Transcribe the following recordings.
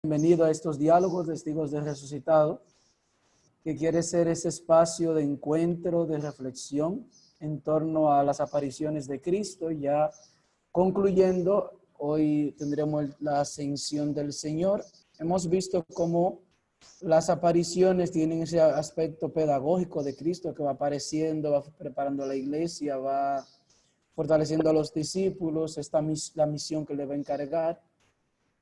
Bienvenido a estos diálogos testigos del resucitado, que quiere ser ese espacio de encuentro, de reflexión en torno a las apariciones de Cristo. Ya concluyendo, hoy tendremos la ascensión del Señor. Hemos visto cómo las apariciones tienen ese aspecto pedagógico de Cristo que va apareciendo, va preparando a la iglesia, va fortaleciendo a los discípulos, la misión que le va a encargar.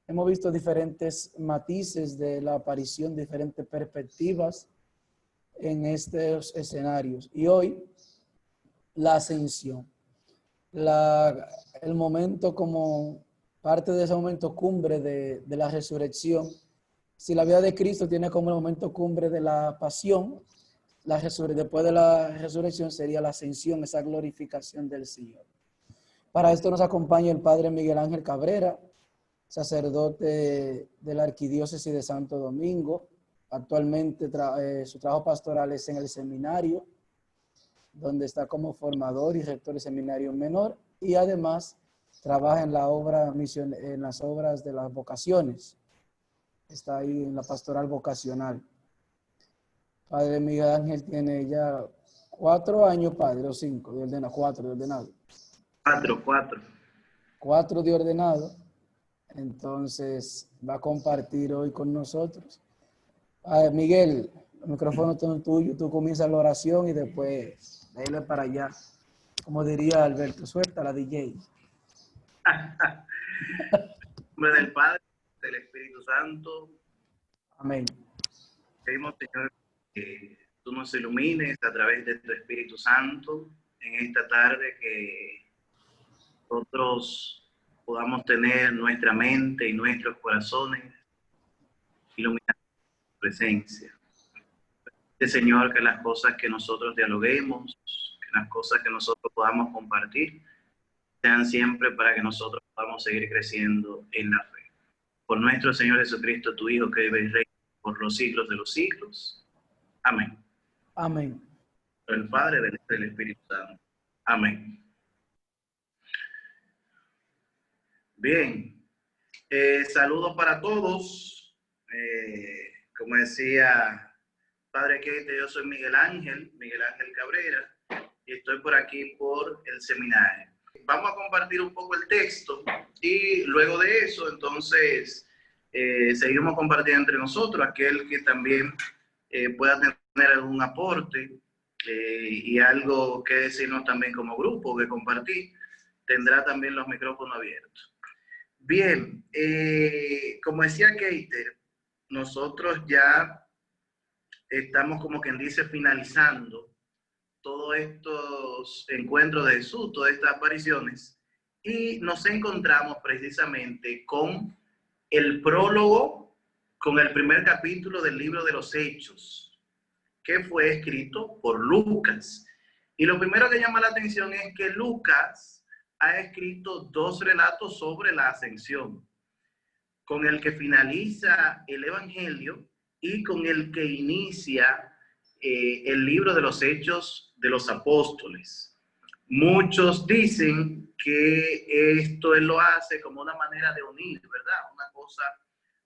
Hemos visto diferentes matices de la aparición, diferentes perspectivas en estos escenarios. Y hoy, la ascensión. El momento como parte de ese momento cumbre de la resurrección. Si la vida de Cristo tiene como el momento cumbre de la pasión, después de la resurrección sería la ascensión, esa glorificación del Señor. Para esto nos acompaña el Padre Miguel Ángel Cabrera, sacerdote de la Arquidiócesis de Santo Domingo. Actualmente su trabajo pastoral es en el seminario, donde está como formador y rector del seminario menor, y además trabaja en en las obras de las vocaciones. Está ahí en la pastoral vocacional. Padre Miguel Ángel tiene ya 4 años, padre, o 5 de ordenado, 4 de ordenado. 4 de ordenado. Entonces va a compartir hoy con nosotros. Miguel, el micrófono es tuyo, tú comienzas la oración y después dale para allá. Como diría Alberto, suelta la DJ. En nombre del Padre, del Espíritu Santo. Amén. Pedimos, Señor, que tú nos ilumines a través de tu Espíritu Santo en esta tarde, que nosotros podamos tener nuestra mente y nuestros corazones iluminados por tu presencia. Señor, que las cosas que nosotros dialoguemos, que las cosas que nosotros podamos compartir, sean siempre para que nosotros podamos seguir creciendo en la fe. Por nuestro Señor Jesucristo, tu Hijo, que vive y reina por los siglos de los siglos. Amén. Amén. Por el Padre, del Espíritu Santo. Amén. Bien. Saludos para todos. Como decía Padre Keite, yo soy Miguel Ángel Cabrera, y estoy por aquí por el seminario. Vamos a compartir un poco el texto y luego de eso, entonces, seguimos compartiendo entre nosotros. Aquel que también pueda tener algún aporte y algo que decirnos también como grupo, que compartir, tendrá también los micrófonos abiertos. Bien, como decía Keiter, nosotros ya estamos, como quien dice, finalizando todos estos encuentros de Jesús, todas estas apariciones, y nos encontramos precisamente con el prólogo, con el primer capítulo del libro de los Hechos, que fue escrito por Lucas. Y lo primero que llama la atención es que Lucas ha escrito 2 relatos sobre la ascensión, con el que finaliza el Evangelio y con el que inicia el libro de los Hechos de los Apóstoles. Muchos dicen que esto él lo hace como una manera de unir, ¿verdad? Una cosa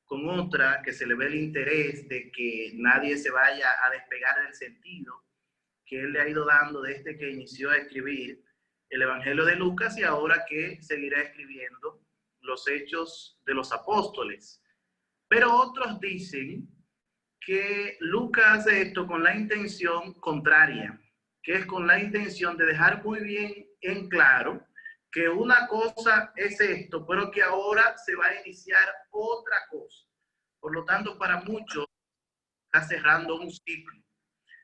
con otra, que se le ve el interés de que nadie se vaya a despegar del sentido que él le ha ido dando desde que inició a escribir el Evangelio de Lucas, y ahora que seguirá escribiendo los Hechos de los Apóstoles. Pero otros dicen que Lucas hace esto con la intención contraria, que es con la intención de dejar muy bien en claro que una cosa es esto, pero que ahora se va a iniciar otra cosa. Por lo tanto, para muchos está cerrando un ciclo.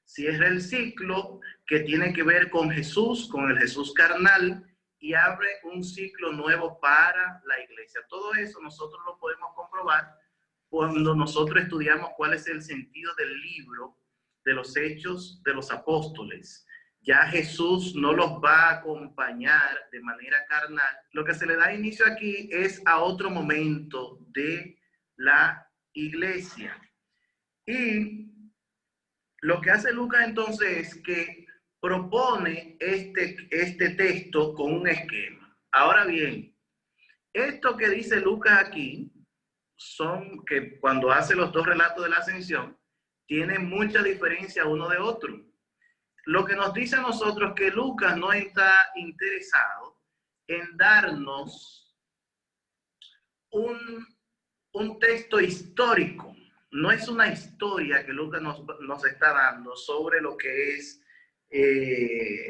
Cierra el ciclo que tiene que ver con Jesús, con el Jesús carnal, y abre un ciclo nuevo para la iglesia. Todo eso nosotros lo podemos comprobar cuando nosotros estudiamos cuál es el sentido del libro de los Hechos de los Apóstoles. Ya Jesús no los va a acompañar de manera carnal. Lo que se le da inicio aquí es a otro momento de la iglesia. Y lo que hace Lucas entonces es que propone este texto con un esquema. Ahora bien, esto que dice Lucas aquí son que cuando hace los dos relatos de la ascensión, tienen mucha diferencia uno de otro. Lo que nos dice a nosotros que Lucas no está interesado en darnos un texto histórico. No es una historia que Lucas nos está dando sobre lo que es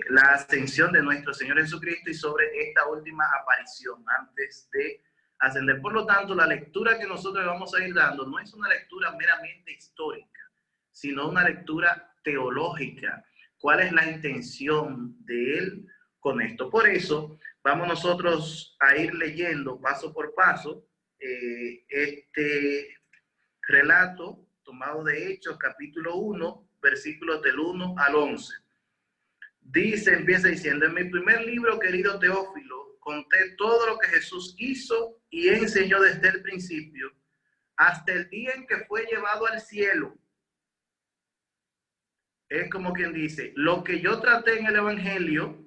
la ascensión de nuestro Señor Jesucristo y sobre esta última aparición antes de ascender. Por lo tanto, la lectura que nosotros vamos a ir dando no es una lectura meramente histórica, sino una lectura teológica. ¿Cuál es la intención de él con esto? Por eso, vamos nosotros a ir leyendo paso por paso este relato tomado de Hechos, capítulo 1, versículos del 1 al 11. Dice, empieza diciendo: en mi primer libro, querido Teófilo, conté todo lo que Jesús hizo y enseñó desde el principio hasta el día en que fue llevado al cielo. Es como quien dice, lo que yo traté en el Evangelio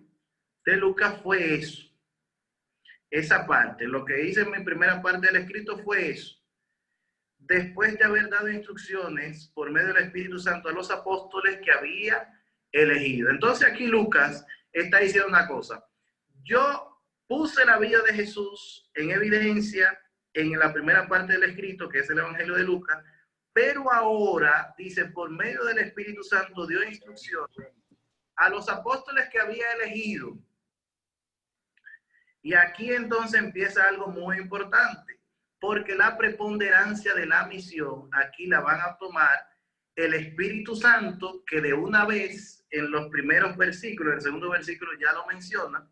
de Lucas fue eso. Esa parte, lo que hice en mi primera parte del escrito fue eso. Después de haber dado instrucciones por medio del Espíritu Santo a los apóstoles que había elegido. Entonces aquí Lucas está diciendo una cosa. Yo puse la vida de Jesús en evidencia en la primera parte del escrito, que es el Evangelio de Lucas, pero ahora, dice, por medio del Espíritu Santo dio instrucciones a los apóstoles que había elegido. Y aquí entonces empieza algo muy importante, porque la preponderancia de la misión aquí la van a tomar el Espíritu Santo, que de una vez en los primeros versículos, el segundo versículo ya lo menciona,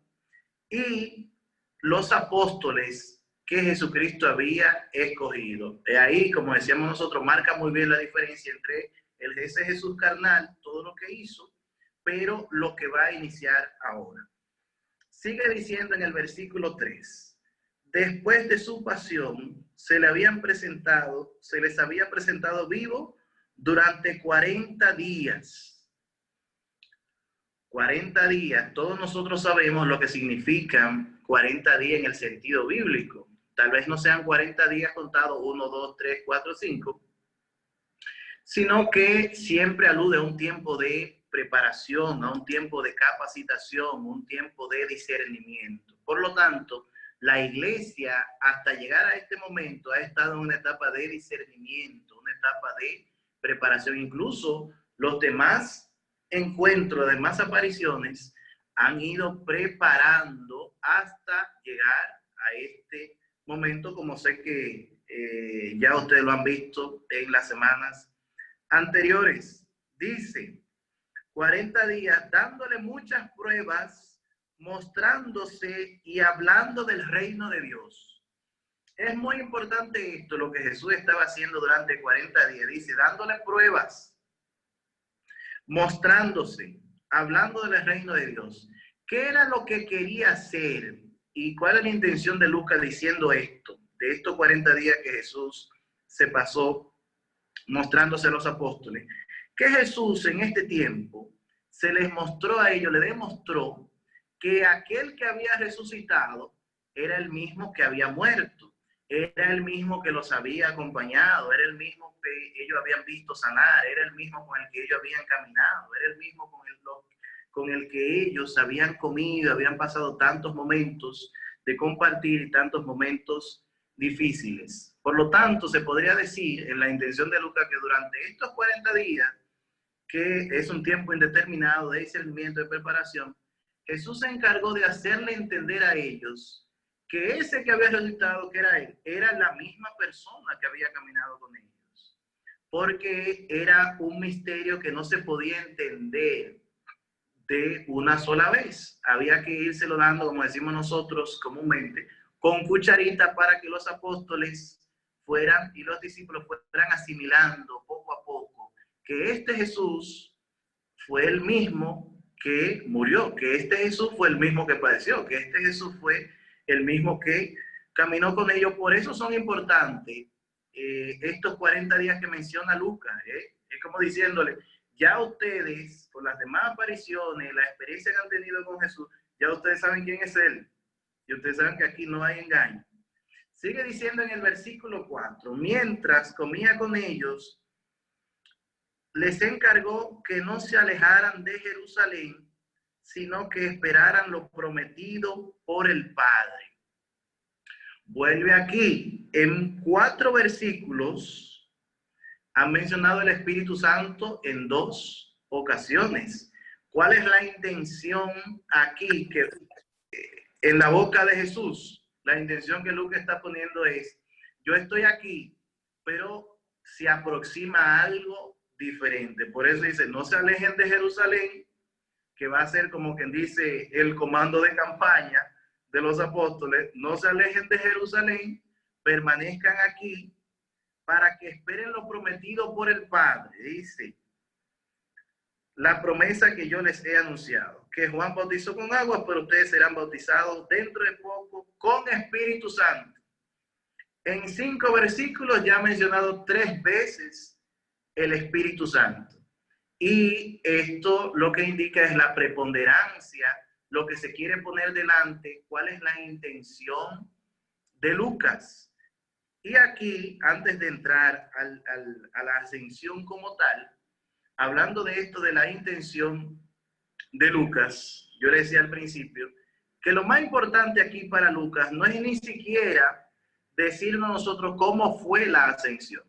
y los apóstoles que Jesucristo había escogido. De ahí, como decíamos nosotros, marca muy bien la diferencia entre ese Jesús carnal, todo lo que hizo, pero lo que va a iniciar ahora. Sigue diciendo en el versículo 3, después de su pasión, se les había presentado vivo durante 40 días. 40 días, todos nosotros sabemos lo que significan 40 días en el sentido bíblico. Tal vez no sean 40 días contados 1, 2, 3, 4, 5, sino que siempre alude a un tiempo de preparación, a un tiempo de capacitación, un tiempo de discernimiento. Por lo tanto, la iglesia hasta llegar a este momento ha estado en una etapa de discernimiento, una etapa de preparación. Incluso los demás encuentros, demás apariciones han ido preparando hasta llegar a este momento, como sé que ya ustedes lo han visto en las semanas anteriores. Dice, 40 días dándole muchas pruebas, mostrándose y hablando del reino de Dios. Es muy importante esto, lo que Jesús estaba haciendo durante 40 días. Dice, dándole pruebas, mostrándose, hablando del reino de Dios. ¿Qué era lo que quería hacer? ¿Y cuál es la intención de Lucas diciendo esto? De estos 40 días que Jesús se pasó mostrándose a los apóstoles. Que Jesús en este tiempo se les mostró a ellos, le demostró que aquel que había resucitado era el mismo que había muerto, era el mismo que los había acompañado, era el mismo que ellos habían visto sanar, era el mismo con el que ellos habían caminado, era el mismo con el que ellos habían comido, habían pasado tantos momentos de compartir y tantos momentos difíciles. Por lo tanto, se podría decir en la intención de Lucas que durante estos 40 días, que es un tiempo indeterminado de discernimiento, de preparación, Jesús se encargó de hacerle entender a ellos que ese que había resucitado, que era él, era la misma persona que había caminado con ellos. Porque era un misterio que no se podía entender de una sola vez. Había que írselo dando, como decimos nosotros comúnmente, con cucharita para que los apóstoles fueran y los discípulos fueran asimilando poco a poco que este Jesús fue el mismo que murió, que este Jesús fue el mismo que padeció, que este Jesús fue el mismo que caminó con ellos. Por eso son importantes estos 40 días que menciona Lucas. Es como diciéndole, ya ustedes, por las demás apariciones, la experiencia que han tenido con Jesús, ya ustedes saben quién es Él. Y ustedes saben que aquí no hay engaño. Sigue diciendo en el versículo 4, mientras comía con ellos, les encargó que no se alejaran de Jerusalén, sino que esperaran lo prometido por el Padre. Vuelve aquí, en 4 versículos, ha mencionado el Espíritu Santo en 2 ocasiones. ¿Cuál es la intención aquí que en la boca de Jesús? La intención que Lucas está poniendo es, yo estoy aquí, pero se aproxima algo diferente. Por eso dice, no se alejen de Jerusalén, que va a ser como quien dice el comando de campaña de los apóstoles. No se alejen de Jerusalén, permanezcan aquí para que esperen lo prometido por el Padre. Dice, la promesa que yo les he anunciado, que Juan bautizó con agua, pero ustedes serán bautizados dentro de poco con Espíritu Santo. En 5 versículos ya ha mencionado 3 veces el Espíritu Santo. Y esto lo que indica es la preponderancia, lo que se quiere poner delante, cuál es la intención de Lucas. Y aquí, antes de entrar a la ascensión como tal, hablando de esto de la intención de Lucas, yo le decía al principio que lo más importante aquí para Lucas no es ni siquiera decirnos nosotros cómo fue la ascensión.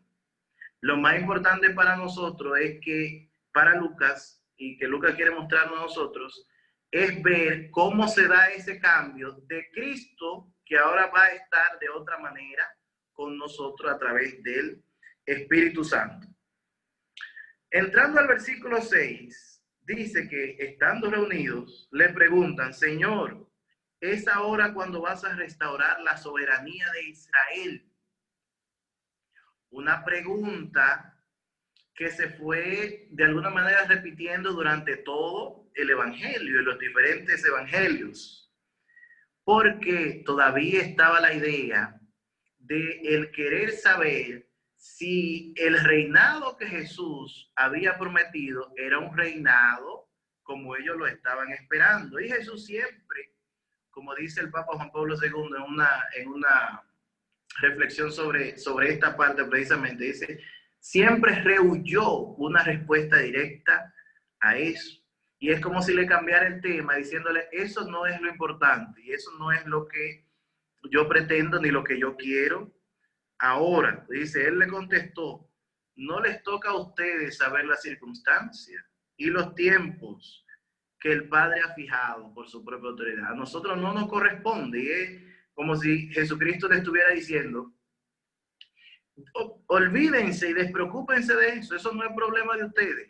Lo más importante para nosotros es que para Lucas, y que Lucas quiere mostrarnos a nosotros, es ver cómo se da ese cambio de Cristo, que ahora va a estar de otra manera con nosotros a través del Espíritu Santo. Entrando al versículo 6, dice que estando reunidos, le preguntan, Señor, ¿es ahora cuando vas a restaurar la soberanía de Israel? Una pregunta que se fue de alguna manera repitiendo durante todo el evangelio, los diferentes evangelios, porque todavía estaba la idea de el querer saber si el reinado que Jesús había prometido era un reinado como ellos lo estaban esperando. Y Jesús siempre, como dice el Papa Juan Pablo II en una reflexión sobre esta parte precisamente, dice, siempre rehuyó una respuesta directa a eso. Y es como si le cambiara el tema, diciéndole, eso no es lo importante y eso no es lo que yo pretendo ni lo que yo quiero. Ahora, dice, él le contestó, no les toca a ustedes saber las circunstancias y los tiempos que el Padre ha fijado por su propia autoridad. A nosotros no nos corresponde. Y es como si Jesucristo le estuviera diciendo, olvídense y despreocúpense de eso. Eso no es problema de ustedes.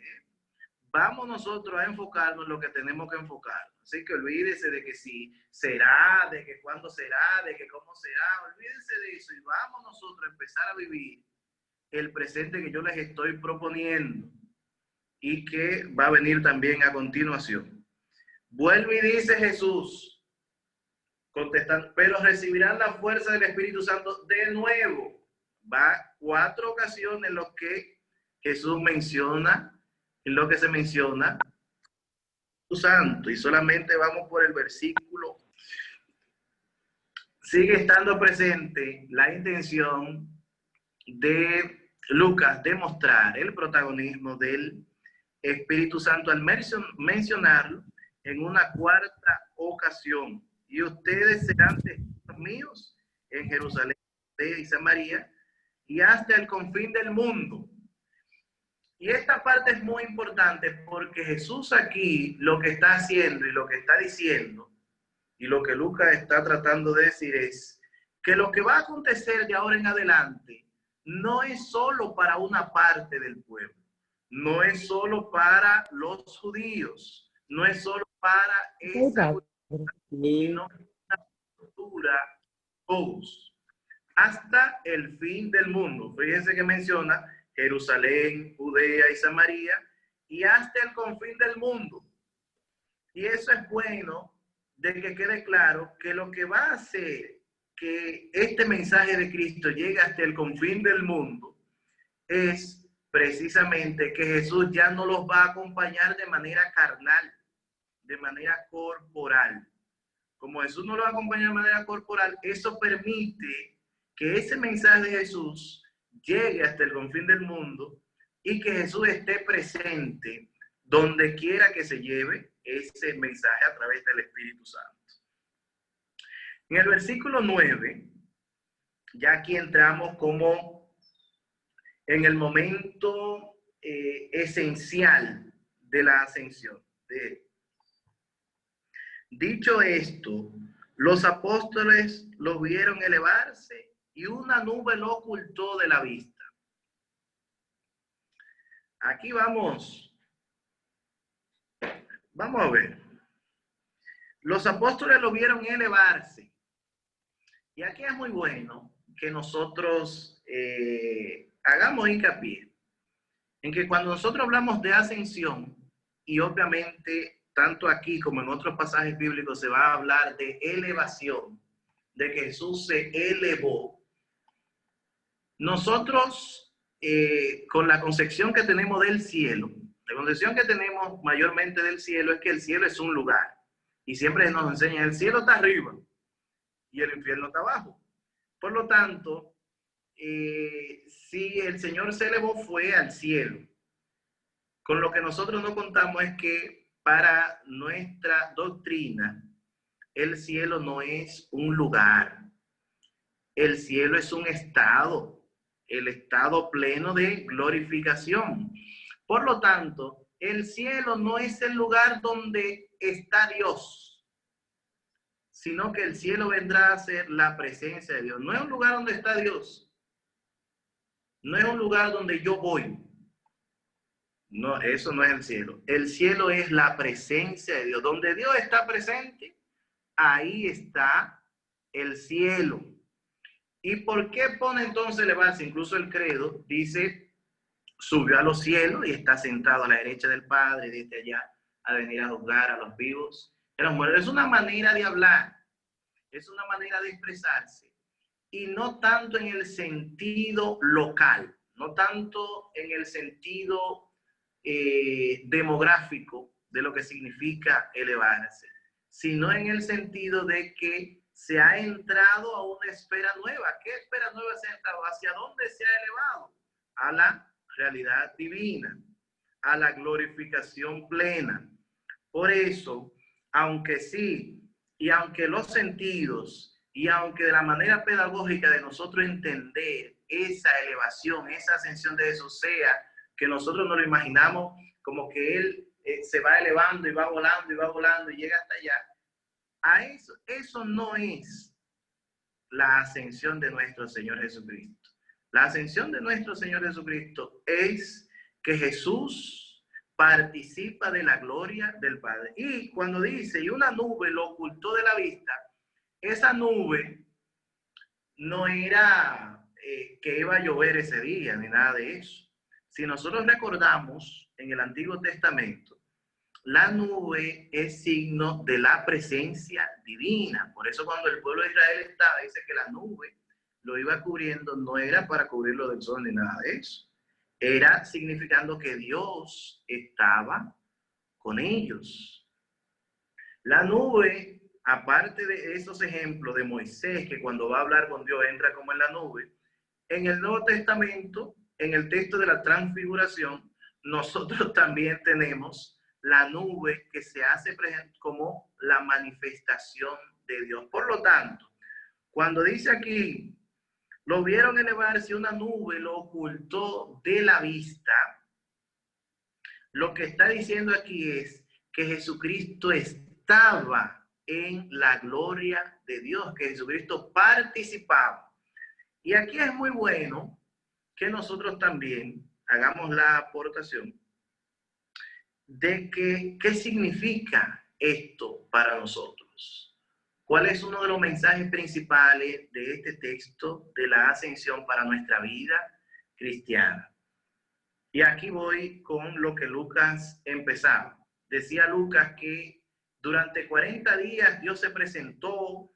Vamos nosotros a enfocarnos en lo que tenemos que enfocar. Así que olvídense de que si será, de que cuándo será, de que cómo será. Olvídense de eso y vamos nosotros a empezar a vivir el presente que yo les estoy proponiendo y que va a venir también a continuación. Vuelve y dice Jesús, contestando, pero recibirán la fuerza del Espíritu Santo de nuevo. Va 4 ocasiones en lo que Jesús menciona, en lo que se menciona Santo, y solamente vamos por el versículo. Sigue estando presente la intención de Lucas de mostrar el protagonismo del Espíritu Santo al mencionarlo en una 4ª ocasión. Y ustedes serán testigos míos en Jerusalén, Judea y Samaria y hasta el confín del mundo. Y esta parte es muy importante porque Jesús aquí lo que está haciendo y lo que está diciendo y lo que Lucas está tratando de decir es que lo que va a acontecer de ahora en adelante no es solo para una parte del pueblo, no es solo para los judíos, no es solo para esa cultura, sino una cultura todos, hasta el fin del mundo. Fíjense que menciona Jerusalén, Judea y Samaria, y hasta el confín del mundo. Y eso es bueno de que quede claro que lo que va a hacer que este mensaje de Cristo llegue hasta el confín del mundo es precisamente que Jesús ya no los va a acompañar de manera carnal, de manera corporal. Como Jesús no los va a acompañar de manera corporal, eso permite que ese mensaje de Jesús llegue hasta el confín del mundo y que Jesús esté presente donde quiera que se lleve ese mensaje a través del Espíritu Santo. En el versículo 9, ya aquí entramos como en el momento esencial de la ascensión de él. Dicho esto, los apóstoles lo vieron elevarse y una nube lo ocultó de la vista. Aquí vamos a ver. Los apóstoles lo vieron elevarse. Y aquí es muy bueno que nosotros hagamos hincapié en que cuando nosotros hablamos de ascensión, y obviamente tanto aquí como en otros pasajes bíblicos se va a hablar de elevación, de que Jesús se elevó. Nosotros, con la concepción que tenemos del cielo, la concepción que tenemos mayormente del cielo es que el cielo es un lugar. Y siempre nos enseñan, el cielo está arriba y el infierno está abajo. Por lo tanto, si el Señor se elevó, fue al cielo. Con lo que nosotros no contamos es que para nuestra doctrina, el cielo no es un lugar. El cielo es un estado, el estado pleno de glorificación. Por lo tanto, el cielo no es el lugar donde está Dios, sino que el cielo vendrá a ser la presencia de Dios. No es un lugar donde está Dios. No es un lugar donde yo voy. No, eso no es el cielo. El cielo es la presencia de Dios. Donde Dios está presente, ahí está el cielo. ¿Y por qué pone entonces elevarse? Incluso el credo dice, subió a los cielos y está sentado a la derecha del Padre, desde allá a venir a juzgar a los vivos y a los muertos. Es una manera de hablar, es una manera de expresarse. Y no tanto en el sentido local, no tanto en el sentido demográfico de lo que significa elevarse, sino en el sentido de que se ha entrado a una esfera nueva. ¿Qué esfera nueva se ha entrado? ¿Hacia dónde se ha elevado? A la realidad divina, a la glorificación plena. Por eso, aunque sí, y aunque los sentidos, y aunque de la manera pedagógica de nosotros entender esa elevación, esa ascensión de Jesús sea que nosotros no lo imaginamos como que Él se va elevando y va volando y llega hasta allá. A eso no es la ascensión de nuestro Señor Jesucristo. La ascensión de nuestro Señor Jesucristo es que Jesús participa de la gloria del Padre. Y cuando dice, y una nube lo ocultó de la vista, esa nube no era que iba a llover ese día, ni nada de eso. Si nosotros recordamos en el Antiguo Testamento, la nube es signo de la presencia divina. Por eso cuando el pueblo de Israel estaba, dice que la nube lo iba cubriendo, no era para cubrirlo del sol ni nada de eso. Era significando que Dios estaba con ellos. La nube, aparte de esos ejemplos de Moisés, que cuando va a hablar con Dios entra como en la nube, en el Nuevo Testamento, en el texto de la transfiguración, nosotros también tenemos la nube que se hace presente como la manifestación de Dios. Por lo tanto, cuando dice aquí, lo vieron elevarse, una nube lo ocultó de la vista, lo que está diciendo aquí es que Jesucristo estaba en la gloria de Dios, que Jesucristo participaba. Y aquí es muy bueno que nosotros también hagamos la aportación de que, ¿qué significa esto para nosotros? ¿Cuál es uno de los mensajes principales de este texto de la ascensión para nuestra vida cristiana? Y aquí voy con lo que Lucas empezaba. Decía Lucas que durante 40 días Dios se presentó,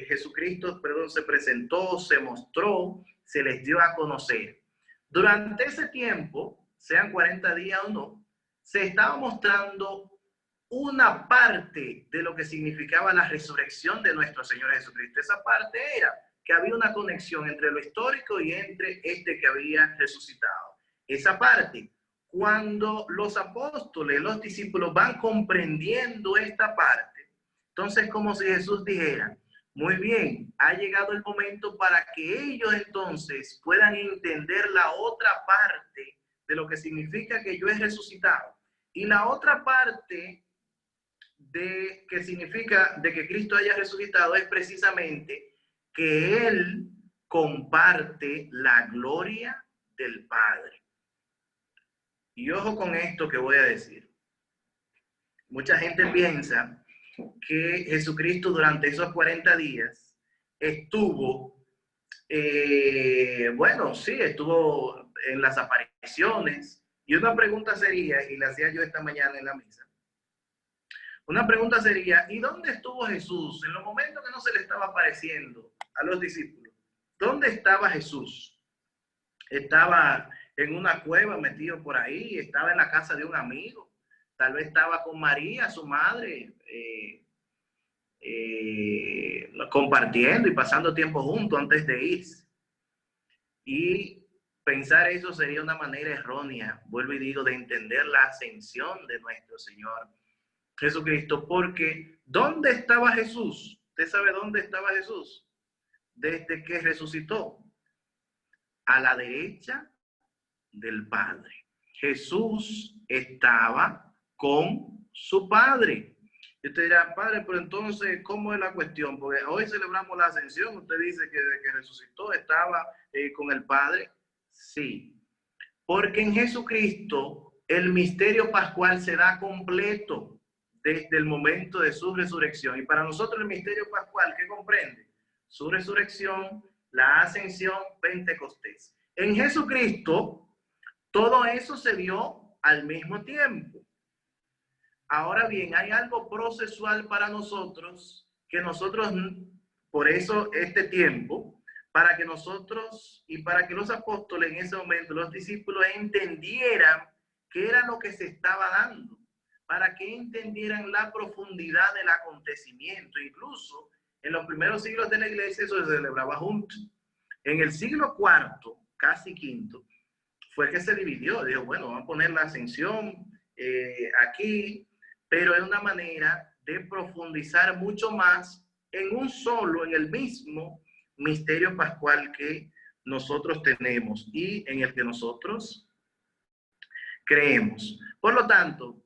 Jesucristo, se presentó, se mostró, se les dio a conocer. Durante ese tiempo, sean 40 días o no, se estaba mostrando una parte de lo que significaba la resurrección de nuestro Señor Jesucristo. Esa parte era que había una conexión entre lo histórico y entre este que había resucitado. Esa parte, cuando los apóstoles, los discípulos van comprendiendo esta parte, entonces como si Jesús dijera, muy bien, ha llegado el momento para que ellos entonces puedan entender la otra parte de lo que significa que yo he resucitado. Y la otra parte de que significa de que Cristo haya resucitado es precisamente que Él comparte la gloria del Padre. Y ojo con esto que voy a decir. Mucha gente piensa que Jesucristo durante esos 40 días estuvo, bueno, sí, estuvo en las apariciones. Y una pregunta sería, y la hacía yo esta mañana en la misa, una pregunta sería, ¿y dónde estuvo Jesús en los momentos que no se le estaba apareciendo a los discípulos? ¿Dónde estaba Jesús? ¿Estaba en una cueva metido por ahí? ¿Estaba en la casa de un amigo? Tal vez estaba con María, su madre, compartiendo y pasando tiempo juntos antes de irse. Y pensar eso sería una manera errónea, vuelvo y digo, de entender la ascensión de nuestro Señor Jesucristo, porque ¿dónde estaba Jesús? ¿Usted sabe dónde estaba Jesús? Desde que resucitó, a la derecha del Padre. Jesús estaba con su Padre. Y usted dirá, Padre, pero entonces, ¿cómo es la cuestión? Porque hoy celebramos la ascensión. Usted dice que desde que resucitó estaba con el Padre. Sí, porque en Jesucristo el misterio pascual se da completo desde el momento de su resurrección. Y para nosotros el misterio pascual, ¿qué comprende? Su resurrección, la ascensión, Pentecostés. En Jesucristo, todo eso se dio al mismo tiempo. Ahora bien, hay algo procesual para nosotros, que nosotros, por eso este tiempo, para que nosotros y para que los apóstoles en ese momento, los discípulos entendieran qué era lo que se estaba dando, para que entendieran la profundidad del acontecimiento. Incluso en los primeros siglos de la iglesia eso se celebraba junto. En el siglo IV, casi quinto, fue que se dividió. Dijo, bueno, vamos a poner la ascensión aquí, pero es una manera de profundizar mucho más en un solo, en el mismo misterio pascual que nosotros tenemos y en el que nosotros creemos. Por lo tanto,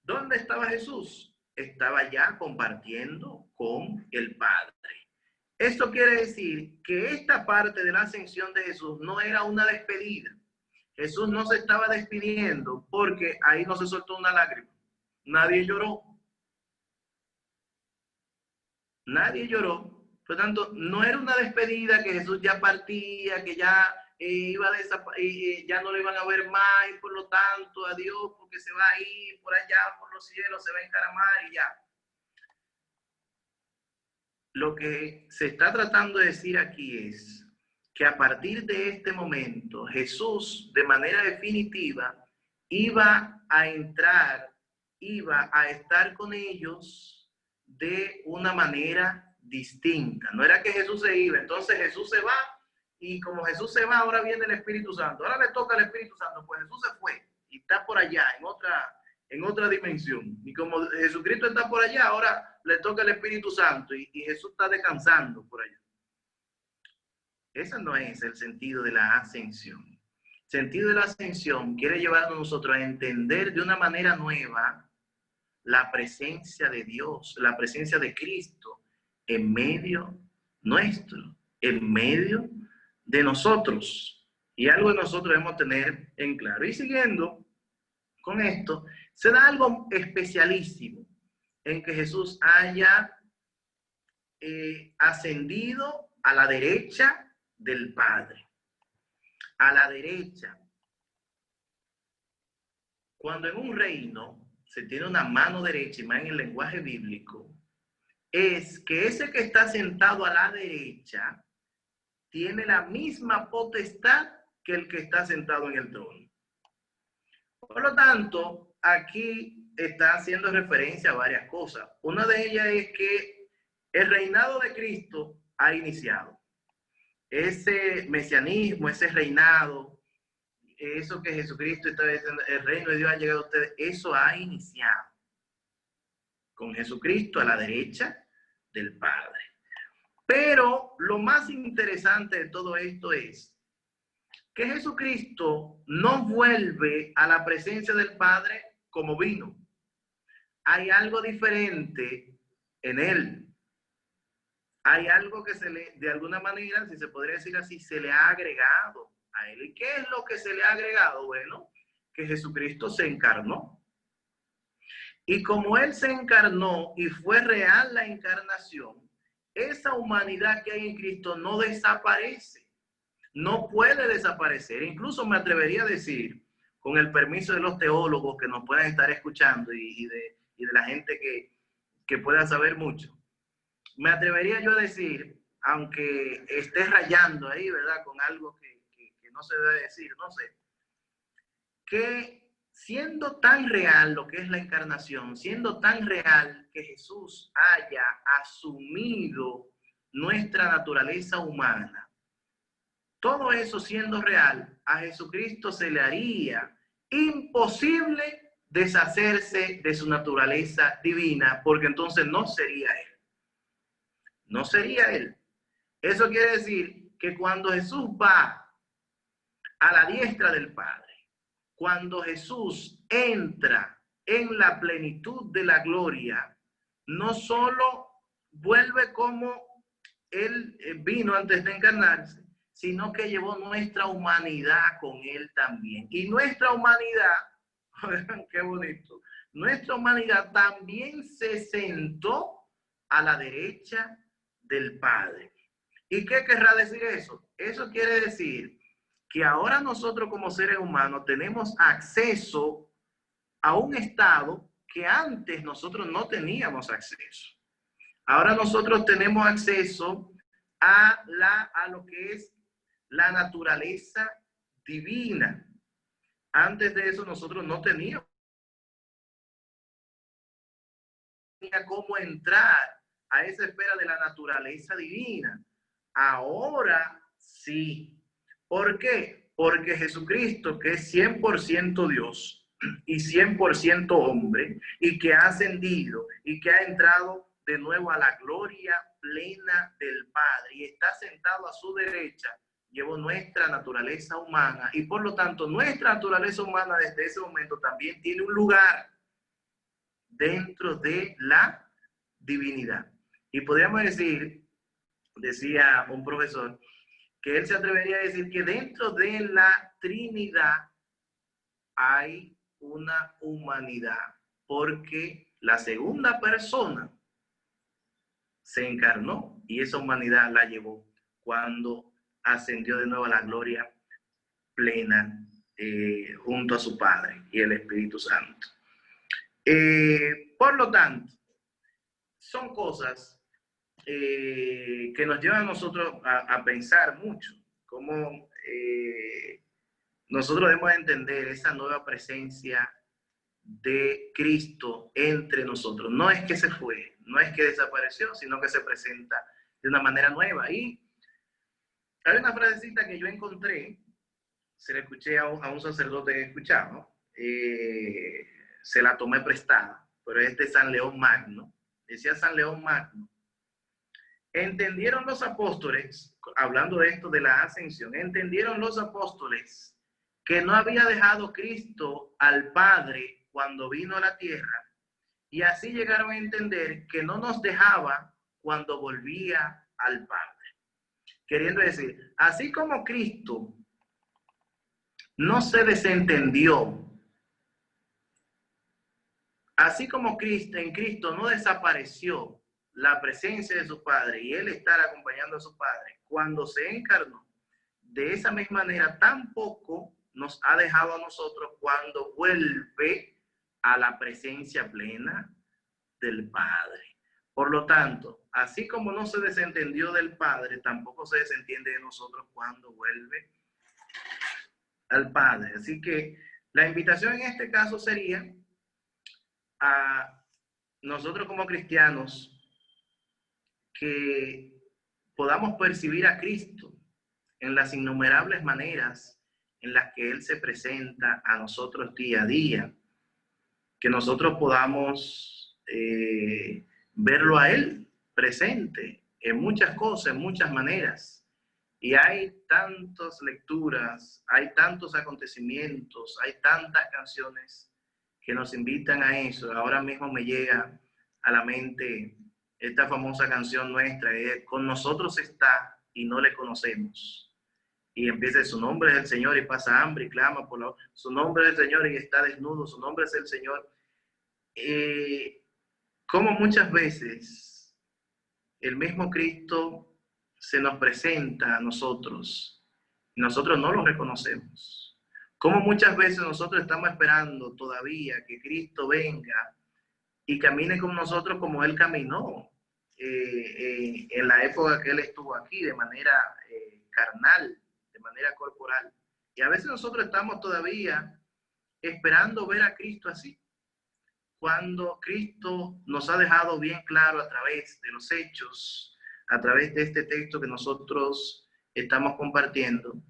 ¿dónde estaba Jesús? Estaba ya compartiendo con el Padre. Esto quiere decir que esta parte de la ascensión de Jesús no era una despedida. Jesús no se estaba despidiendo porque ahí no se soltó una lágrima. Nadie lloró. Nadie lloró. Por lo tanto, no era una despedida que Jesús ya partía, que ya iba a ya no lo iban a ver más y por lo tanto, adiós, porque se va a ir por allá, por los cielos, se va a encaramar y ya. Lo que se está tratando de decir aquí es que a partir de este momento, Jesús, de manera definitiva, iba a entrar, iba a estar con ellos de una manera distinta. No era que Jesús se iba, entonces Jesús se va y como Jesús se va, ahora viene el Espíritu Santo. Ahora le toca al Espíritu Santo, pues Jesús se fue y está por allá, en otra dimensión. Y como Jesucristo está por allá, ahora le toca el Espíritu Santo y Jesús está descansando por allá. Ese no es el sentido de la ascensión. El sentido de la ascensión quiere llevarnos a nosotros a entender de una manera nueva la presencia de Dios, la presencia de Cristo en medio nuestro, en medio de nosotros. Y algo que nosotros debemos tener en claro. Y siguiendo con esto, se da algo especialísimo en que Jesús haya ascendido a la derecha del Padre. A la derecha. Cuando en un reino se tiene una mano derecha, y más en el lenguaje bíblico, es que ese que está sentado a la derecha tiene la misma potestad que el que está sentado en el trono. Por lo tanto, aquí está haciendo referencia a varias cosas. Una de ellas es que el reinado de Cristo ha iniciado. ese mesianismo, ese reinado, eso que Jesucristo está diciendo, el reino de Dios ha llegado a ustedes, eso ha iniciado con Jesucristo a la derecha del Padre. Pero lo más interesante de todo esto es que Jesucristo no vuelve a la presencia del Padre como vino. Hay algo diferente en él. Hay algo que de alguna manera, si se podría decir así, se le ha agregado a él. ¿Y qué es lo que se le ha agregado? Bueno, que Jesucristo se encarnó. Y como él se encarnó y fue real la encarnación, esa humanidad que hay en Cristo no desaparece. No puede desaparecer. Incluso me atrevería a decir, con el permiso de los teólogos que nos puedan estar escuchando y de la gente que pueda saber mucho, me atrevería yo a decir, aunque esté rayando ahí, ¿verdad? Con algo que no se debe decir, no sé, que siendo tan real lo que es la encarnación, siendo tan real que Jesús haya asumido nuestra naturaleza humana, todo eso siendo real, a Jesucristo se le haría imposible deshacerse de su naturaleza divina, porque entonces no sería él. No sería él. Eso quiere decir que cuando Jesús va a la diestra del Padre, cuando Jesús entra en la plenitud de la gloria, no solo vuelve como él vino antes de encarnarse, sino que llevó nuestra humanidad con él también. Y nuestra humanidad, qué bonito, nuestra humanidad también se sentó a la derecha del Padre. ¿Y qué querrá decir eso? Eso quiere decir que ahora nosotros como seres humanos tenemos acceso a un estado que antes nosotros no teníamos acceso. Ahora nosotros tenemos acceso a lo que es la naturaleza divina. Antes de eso nosotros no teníamos cómo entrar a esa esfera de la naturaleza divina. Ahora sí. ¿Por qué? Porque Jesucristo, que es 100% Dios y 100% hombre, y que ha ascendido y que ha entrado de nuevo a la gloria plena del Padre y está sentado a su derecha, llevó nuestra naturaleza humana y por lo tanto nuestra naturaleza humana desde ese momento también tiene un lugar dentro de la divinidad. Y podríamos decir, decía un profesor, que él se atrevería a decir que dentro de la Trinidad hay una humanidad, porque la segunda persona se encarnó y esa humanidad la llevó cuando ascendió de nuevo a la gloria plena junto a su Padre y el Espíritu Santo. Por lo tanto, son cosas que nos llevan a nosotros a pensar mucho, cómo nosotros debemos entender esa nueva presencia de Cristo entre nosotros. No es que se fue, no es que desapareció, sino que se presenta de una manera nueva. Y hay una frasecita que yo encontré, se la escuché a un sacerdote que escuchaba, se la tomé prestada, pero es de San León Magno. Decía San León Magno: entendieron los apóstoles, hablando de esto de la ascensión, entendieron los apóstoles que no había dejado Cristo al Padre cuando vino a la tierra, y así llegaron a entender que no nos dejaba cuando volvía al Padre. Queriendo decir, así como Cristo no se desentendió, así como en Cristo no desapareció la presencia de su Padre y él estar acompañando a su Padre cuando se encarnó, de esa misma manera tampoco nos ha dejado a nosotros cuando vuelve a la presencia plena del Padre. Por lo tanto, así como no se desentendió del Padre, tampoco se desentiende de nosotros cuando vuelve al Padre. Así que la invitación en este caso sería a nosotros como cristianos que podamos percibir a Cristo en las innumerables maneras en las que Él se presenta a nosotros día a día, que nosotros podamos verlo a Él presente en muchas cosas, en muchas maneras. Y hay tantas lecturas, hay tantos acontecimientos, hay tantas canciones que nos invitan a eso. Ahora mismo me llega a la mente esta famosa canción nuestra, con nosotros está y no le conocemos. Y empieza, su nombre es el Señor y pasa hambre y clama por la... Su nombre es el Señor y está desnudo, su nombre es el Señor. Como muchas veces el mismo Cristo se nos presenta a nosotros y nosotros no lo reconocemos. Como muchas veces nosotros estamos esperando todavía que Cristo venga y camine con nosotros como Él caminó en la época que Él estuvo aquí, de manera carnal, de manera corporal. Y a veces nosotros estamos todavía esperando ver a Cristo así, cuando Cristo nos ha dejado bien claro a través de los hechos, a través de este texto que nosotros estamos compartiendo,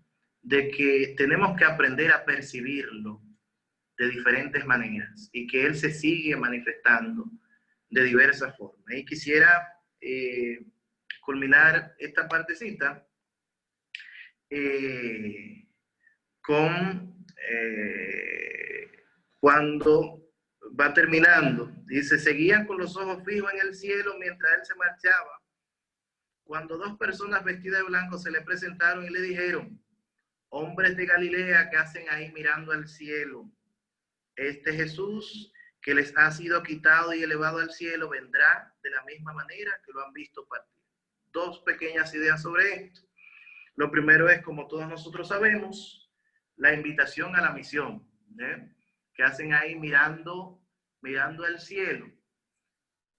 de que tenemos que aprender a percibirlo de diferentes maneras y que Él se sigue manifestando de diversas formas. Y quisiera culminar esta partecita con cuando va terminando. Dice, seguían con los ojos fijos en el cielo mientras Él se marchaba, cuando dos personas vestidas de blanco se le presentaron y le dijeron, hombres de Galilea, ¿qué hacen ahí mirando al cielo? Este Jesús que les ha sido quitado y elevado al cielo vendrá de la misma manera que lo han visto partir. Dos pequeñas ideas sobre esto. Lo primero es, como todos nosotros sabemos, la invitación a la misión, que hacen ahí mirando al cielo.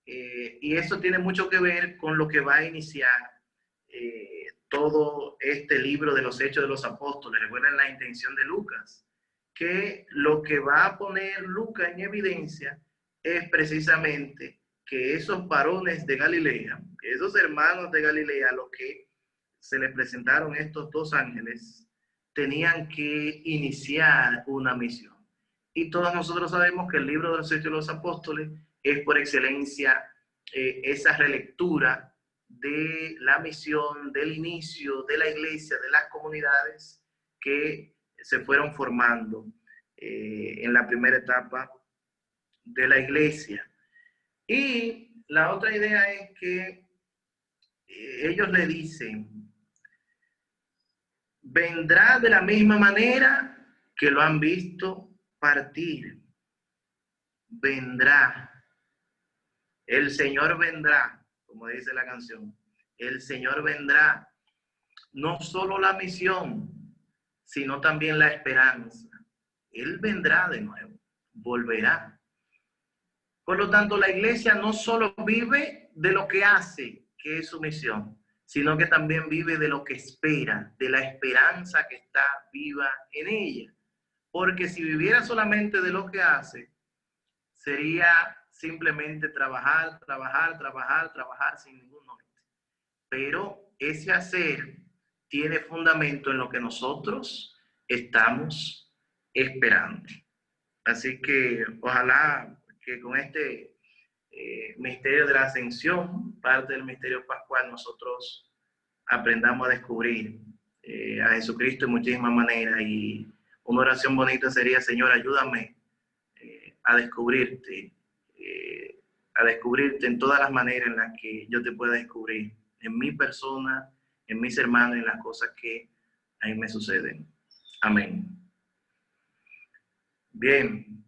Y eso tiene mucho que ver con lo que va a iniciar todo este libro de los Hechos de los Apóstoles. Recuerden la intención de Lucas, que lo que va a poner Lucas en evidencia es precisamente que esos varones de Galilea, esos hermanos de Galilea, a los que se les presentaron estos dos ángeles, tenían que iniciar una misión. Y todos nosotros sabemos que el libro de los Hechos de los Apóstoles es por excelencia esa relectura de la misión, del inicio de la iglesia, de las comunidades que se fueron formando en la primera etapa de la iglesia. Y la otra idea es que ellos le dicen, vendrá de la misma manera que lo han visto partir. Vendrá. El Señor vendrá, como dice la canción. El Señor vendrá. No solo la misión, sino también la esperanza. Él vendrá de nuevo, volverá. Por lo tanto, la iglesia no solo vive de lo que hace, que es su misión, sino que también vive de lo que espera, de la esperanza que está viva en ella. Porque si viviera solamente de lo que hace, sería simplemente trabajar sin ningún norte. Pero ese hacer tiene fundamento en lo que nosotros estamos esperando. Así que ojalá que con este misterio de la ascensión, parte del misterio pascual, nosotros aprendamos a descubrir a Jesucristo de muchísimas maneras. Y una oración bonita sería, Señor, ayúdame a descubrirte en todas las maneras en las que yo te pueda descubrir, en mi persona, en mis hermanos, en las cosas que a mí me suceden. Amén. Bien,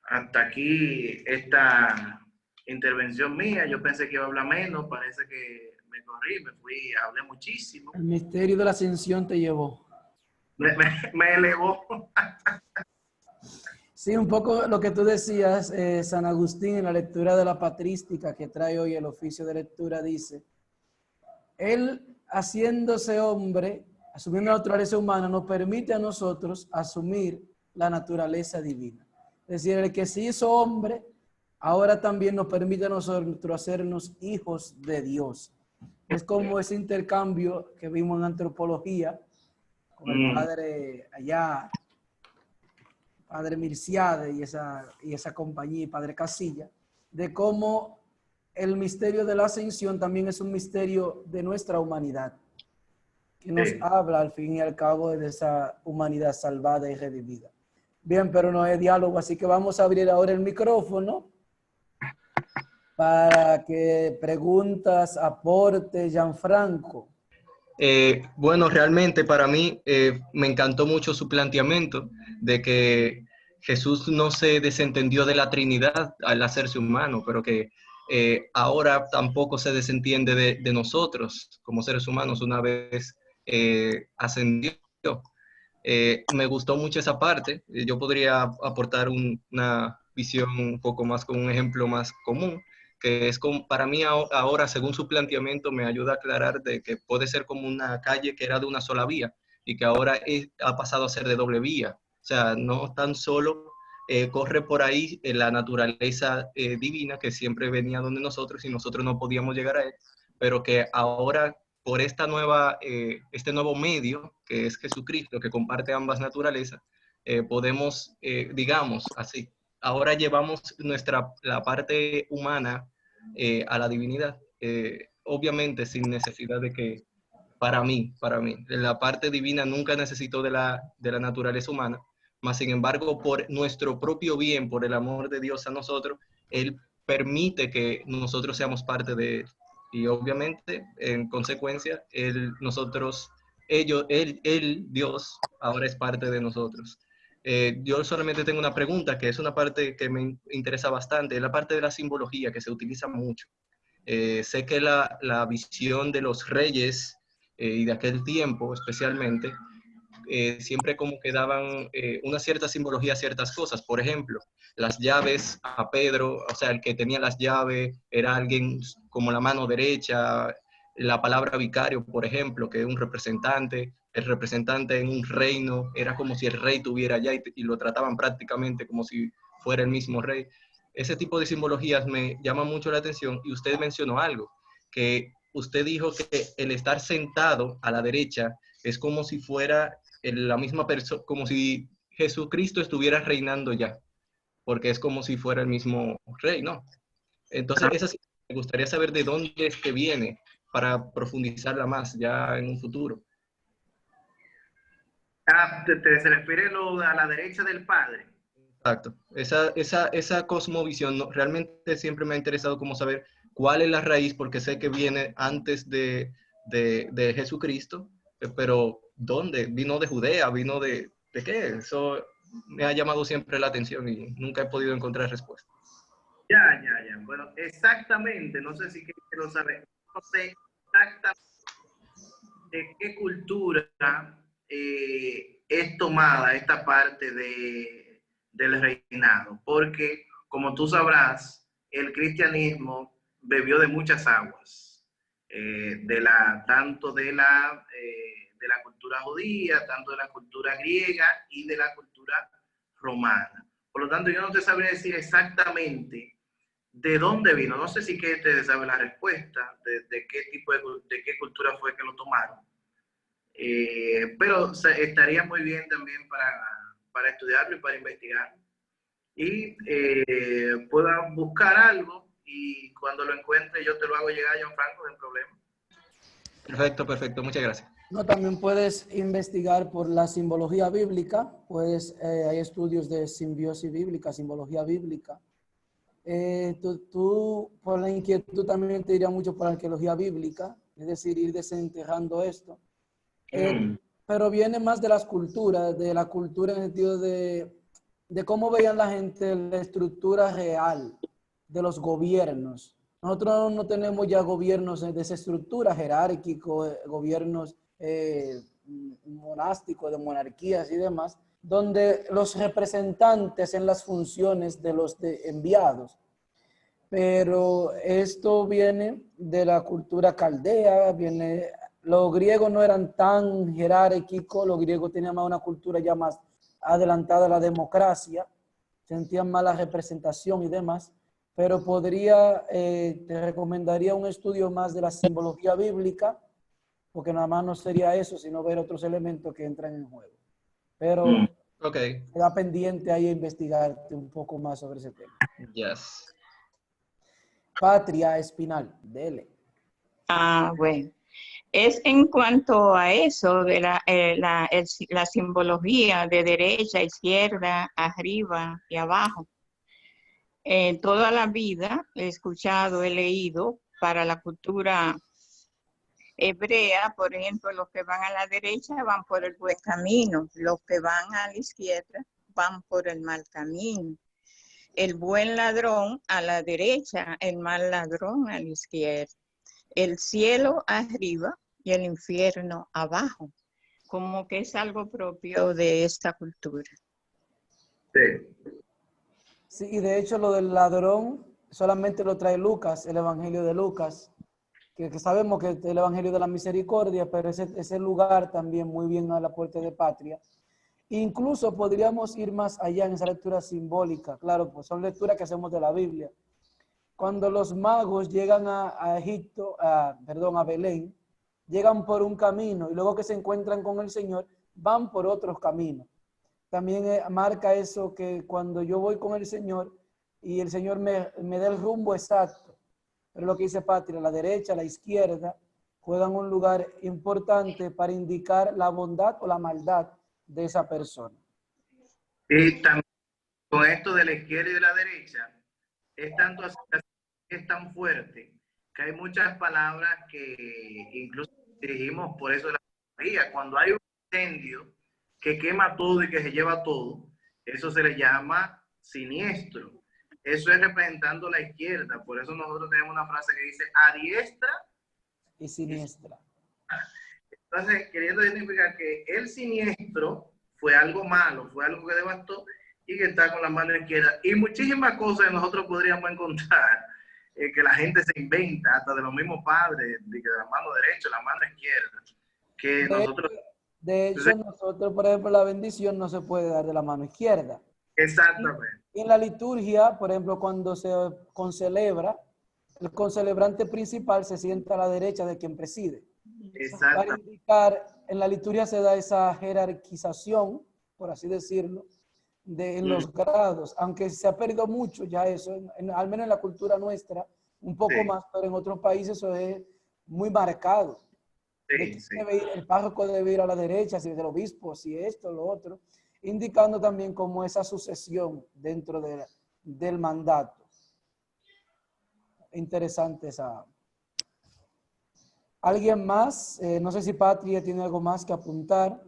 hasta aquí esta intervención mía. Yo pensé que iba a hablar menos, parece que me corrí, me fui, hablé muchísimo. El misterio de la ascensión te llevó. Me elevó. Sí, un poco lo que tú decías, San Agustín en la lectura de la patrística que trae hoy el oficio de lectura dice, Él haciéndose hombre, asumiendo la naturaleza humana, nos permite a nosotros asumir la naturaleza divina. Es decir, el que se hizo hombre, ahora también nos permite a nosotros hacernos hijos de Dios. Es como ese intercambio que vimos en antropología con el padre allá, padre Mirciade y esa compañía, padre Casilla, de cómo el misterio de la ascensión también es un misterio de nuestra humanidad, que nos habla al fin y al cabo de esa humanidad salvada y redimida. Bien, pero no es diálogo, así que vamos a abrir ahora el micrófono para que preguntas, aporte, Gianfranco. Bueno, realmente para mí me encantó mucho su planteamiento de que Jesús no se desentendió de la Trinidad al hacerse humano, pero que ahora tampoco se desentiende de nosotros como seres humanos una vez ascendió. Me gustó mucho esa parte. Yo podría aportar una visión un poco más con un ejemplo más común, que es como, para mí ahora, según su planteamiento, me ayuda a aclarar de que puede ser como una calle que era de una sola vía y que ahora ha pasado a ser de doble vía. O sea, no tan solo corre por ahí la naturaleza divina que siempre venía donde nosotros y nosotros no podíamos llegar a él, pero que ahora por este nuevo medio, que es Jesucristo, que comparte ambas naturalezas, podemos, digamos así, ahora llevamos la parte humana a la divinidad, obviamente sin necesidad de que, para mí, la parte divina nunca necesitó de la naturaleza humana, mas sin embargo, por nuestro propio bien, por el amor de Dios a nosotros, Él permite que nosotros seamos parte de Él. Y obviamente, en consecuencia, Dios, ahora es parte de nosotros. Yo solamente tengo una pregunta, que es una parte que me interesa bastante, es la parte de la simbología, que se utiliza mucho. Sé que la visión de los reyes y de aquel tiempo especialmente, siempre como que daban una cierta simbología a ciertas cosas. Por ejemplo, las llaves a Pedro, o sea, el que tenía las llaves era alguien como la mano derecha. La palabra vicario, por ejemplo, que es un representante, el representante en un reino, era como si el rey tuviera allá y lo trataban prácticamente como si fuera el mismo rey. Ese tipo de simbologías me llama mucho la atención y usted mencionó algo, que usted dijo que el estar sentado a la derecha es como si fuera la misma persona, como si Jesucristo estuviera reinando ya, porque es como si fuera el mismo rey, ¿no? Entonces, esa sí, me gustaría saber de dónde es que viene para profundizarla más ya en un futuro. Se refiere a la derecha del Padre. Exacto. Esa cosmovisión realmente siempre me ha interesado como saber cuál es la raíz, porque sé que viene antes de Jesucristo, pero ¿dónde? ¿Vino de Judea? ¿Vino de qué? Eso me ha llamado siempre la atención y nunca he podido encontrar respuesta. Ya. Bueno, exactamente, no sé si lo sabe. No sé exactamente de qué cultura es tomada esta parte del reinado, porque como tú sabrás, el cristianismo bebió de muchas aguas, tanto de la cultura judía, tanto de la cultura griega y de la cultura romana. Por lo tanto, yo no te sabría decir exactamente de dónde vino. No sé si que te sabe la respuesta de qué tipo de qué cultura fue que lo tomaron. Pero estaría muy bien también para estudiarlo y para investigar. Y pueda buscar algo y cuando lo encuentre yo te lo hago llegar, Gianfranco, no hay problema. Perfecto, muchas gracias. No, también puedes investigar por la simbología bíblica, pues hay estudios de simbiosis bíblica, simbología bíblica. Tú, por la inquietud, también te diría mucho por la arqueología bíblica, es decir, ir desenterrando esto. Pero viene más de las culturas, de la cultura en el sentido de cómo veían la gente la estructura real de los gobiernos. Nosotros no tenemos ya gobiernos de esa estructura jerárquico, gobiernos monásticos, de monarquías y demás, donde los representantes en las funciones de los enviados. Pero esto viene de la cultura caldea, los griegos no eran tan jerárquicos, los griegos tenían más una cultura ya más adelantada a la democracia, sentían más la representación y demás. pero podría, te recomendaría un estudio más de la simbología bíblica, porque nada más no sería eso, sino ver otros elementos que entran en juego. Pero Ok, queda pendiente ahí a investigarte un poco más sobre ese tema. yes. Patria Espinal, dele. Bueno. Es en cuanto a eso de la simbología de derecha, izquierda, arriba y abajo. Toda la vida he escuchado, he leído para la cultura hebrea, por ejemplo, los que van a la derecha van por el buen camino, los que van a la izquierda van por el mal camino. El buen ladrón a la derecha, el mal ladrón a la izquierda. El cielo arriba y el infierno abajo, como que es algo propio de esta cultura. Sí. Sí, y de hecho lo del ladrón solamente lo trae Lucas, el Evangelio de Lucas, que sabemos que es el Evangelio de la Misericordia, pero ese lugar también muy bien a la puerta de Patria. Incluso podríamos ir más allá en esa lectura simbólica, claro, pues son lecturas que hacemos de la Biblia. Cuando los magos llegan a Egipto, a Belén, llegan por un camino y luego que se encuentran con el Señor, van por otros caminos. También marca eso que cuando yo voy con el Señor y el Señor me da el rumbo exacto, pero lo que dice Patria, la derecha, la izquierda, juegan un lugar importante para indicar la bondad o la maldad de esa persona. Y también con esto de la izquierda y de la derecha, es tanto así, es tan fuerte que hay muchas palabras que incluso dirigimos por eso de la María. Cuando hay un incendio que quema todo y que se lleva todo, eso se le llama siniestro. Eso es representando la izquierda. Por eso nosotros tenemos una frase que dice a diestra y siniestra. Entonces, queriendo significar que el siniestro fue algo malo, fue algo que devastó y que está con la mano izquierda. Y muchísimas cosas nosotros podríamos encontrar que la gente se inventa, hasta de los mismos padres, de la mano derecha, la mano izquierda, que nosotros... De hecho, nosotros, por ejemplo, la bendición no se puede dar de la mano izquierda. Exactamente. Y en la liturgia, por ejemplo, cuando se concelebra, el concelebrante principal se sienta a la derecha de quien preside. Para indicar, en la liturgia se da esa jerarquización, por así decirlo, de los grados, aunque se ha perdido mucho ya eso, al menos en la cultura nuestra, un poco más, pero en otros países eso es muy marcado. El párroco debe ir a la derecha, si es el obispo, si esto, lo otro, indicando también como esa sucesión dentro del mandato. Interesante esa. ¿Alguien más? No sé si Patria tiene algo más que apuntar.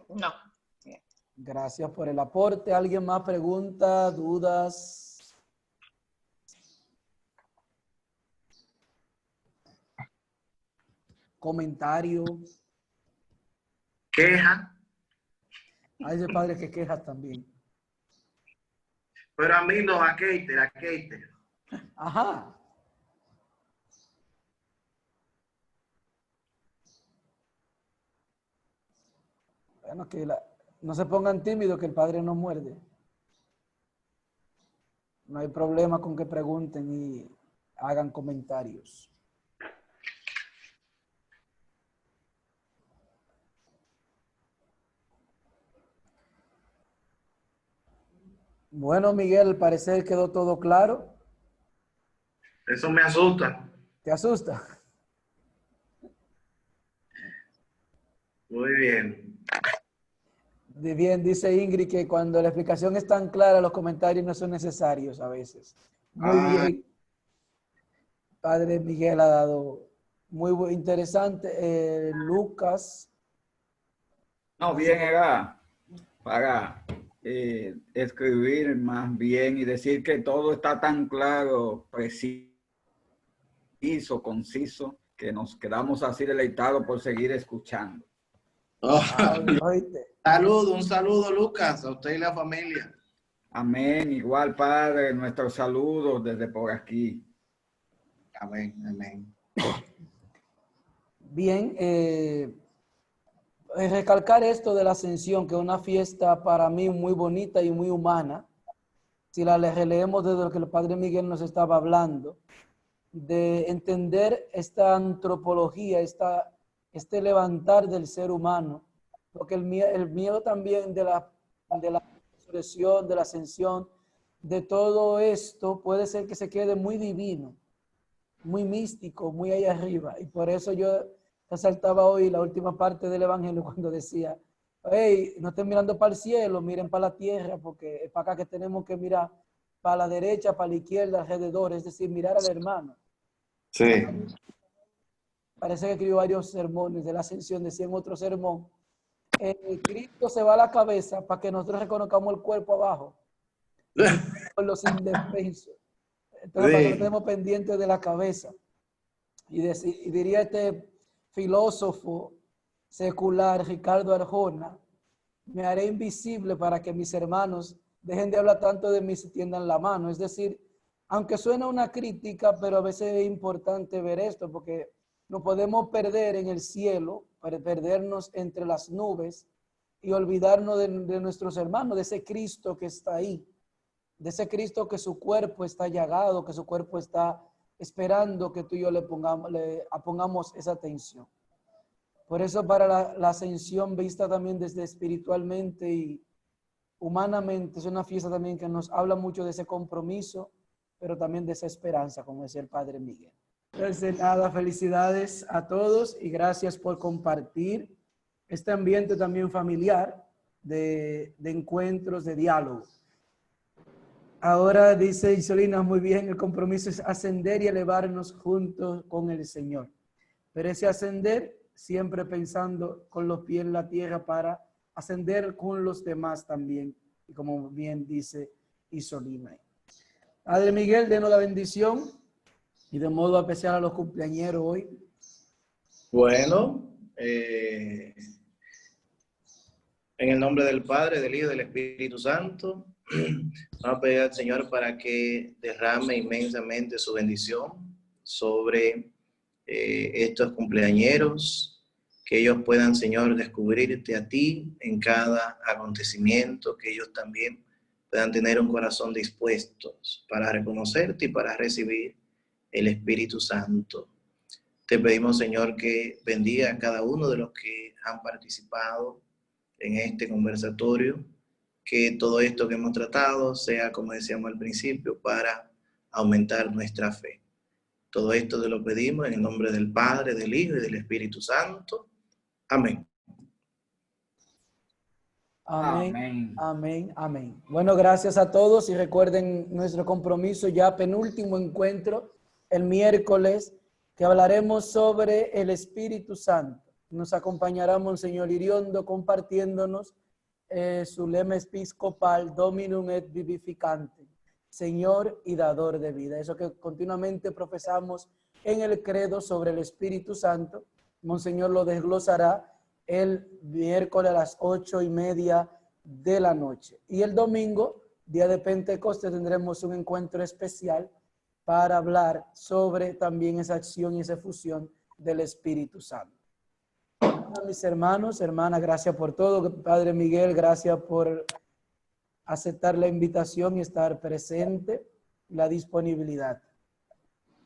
No. Gracias por el aporte. ¿Alguien más pregunta, dudas? ¿Comentarios? Queja. Hay ese padre que queja también. Pero a mí no, a Keiter. Ajá. Bueno, que no se pongan tímidos, que el padre no muerde. No hay problema con que pregunten y hagan comentarios. Bueno, Miguel, al parecer quedó todo claro. Eso me asusta. ¿Te asusta? Muy bien. Bien, dice Ingrid que cuando la explicación es tan clara, los comentarios no son necesarios a veces. Muy bien. Padre Miguel ha dado muy interesante. Lucas. No, bien era para escribir más bien y decir que todo está tan claro, preciso, conciso, que nos quedamos así deleitados por seguir escuchando. Un saludo, Lucas, a usted y la familia. Amén. Igual, Padre, nuestros saludos desde por aquí. Amén, amén. Bien, recalcar esto de la Ascensión, que es una fiesta para mí muy bonita y muy humana. si la releemos desde lo que el Padre Miguel nos estaba hablando, de entender esta antropología, este levantar del ser humano, porque el miedo también de la resurrección, de la ascensión, de todo esto puede ser que se quede muy divino, muy místico, muy allá arriba. Y por eso yo resaltaba hoy la última parte del Evangelio cuando decía, hey, no estén mirando para el cielo, miren para la tierra, porque es para acá que tenemos que mirar, para la derecha, para la izquierda, alrededor, es decir, mirar al hermano. Sí. Parece que escribió varios sermones de la ascensión, decía en otro sermón, Cristo se va a la cabeza para que nosotros reconozcamos el cuerpo abajo, por los indefensos. Entonces, para que no estemos pendientes de la cabeza. Y diría este filósofo secular, Ricardo Arjona, me haré invisible para que mis hermanos dejen de hablar tanto de mí y se tiendan la mano. Es decir, aunque suena una crítica, pero a veces es importante ver esto, porque nos podemos perder en el cielo, para perdernos entre las nubes y olvidarnos de nuestros hermanos, de ese Cristo que está ahí, de ese Cristo que su cuerpo está llagado, que su cuerpo está esperando que tú y yo le pongamos esa atención. Por eso para la ascensión vista también desde espiritualmente y humanamente, es una fiesta también que nos habla mucho de ese compromiso, pero también de esa esperanza, como decía el Padre Miguel. Entonces, nada, felicidades a todos y gracias por compartir este ambiente también familiar de encuentros, de diálogo. Ahora dice Isolina muy bien, el compromiso es ascender y elevarnos juntos con el Señor. Pero ese ascender siempre pensando con los pies en la tierra para ascender con los demás también. Y como bien dice Isolina. Padre Miguel, denos la bendición y de modo especial a los cumpleañeros hoy. Bueno, en el nombre del Padre, del Hijo y del Espíritu Santo, vamos a pedir al Señor para que derrame inmensamente su bendición sobre estos cumpleañeros, que ellos puedan, Señor, descubrirte a ti en cada acontecimiento, que ellos también puedan tener un corazón dispuesto para reconocerte y para recibir el Espíritu Santo. Te pedimos, Señor, que bendiga a cada uno de los que han participado en este conversatorio, que todo esto que hemos tratado sea, como decíamos al principio, para aumentar nuestra fe. Todo esto te lo pedimos en el nombre del Padre, del Hijo y del Espíritu Santo. Amén. Amén, Amén. amén, amén. Bueno, gracias a todos y recuerden nuestro compromiso ya penúltimo encuentro el miércoles, que hablaremos sobre el Espíritu Santo. Nos acompañará Monseñor Iriondo compartiéndonos su lema episcopal Dominum et Vivificante, Señor y dador de vida. Eso que continuamente profesamos en el credo sobre el Espíritu Santo, Monseñor lo desglosará el miércoles a las 8:30 de la noche. Y el domingo, día de Pentecostés, tendremos un encuentro especial para hablar sobre también esa acción y esa fusión del Espíritu Santo. A mis hermanos, hermanas, gracias por todo. Padre Miguel, gracias por aceptar la invitación y estar presente, la disponibilidad.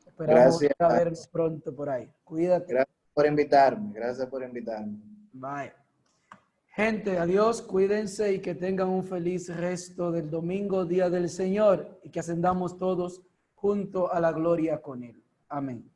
Esperamos vernos pronto por ahí. Cuídate. Gracias por invitarme. Gracias por invitarme. Bye. Gente, adiós, cuídense y que tengan un feliz resto del domingo, Día del Señor, y que ascendamos todos junto a la gloria con Él. Amén.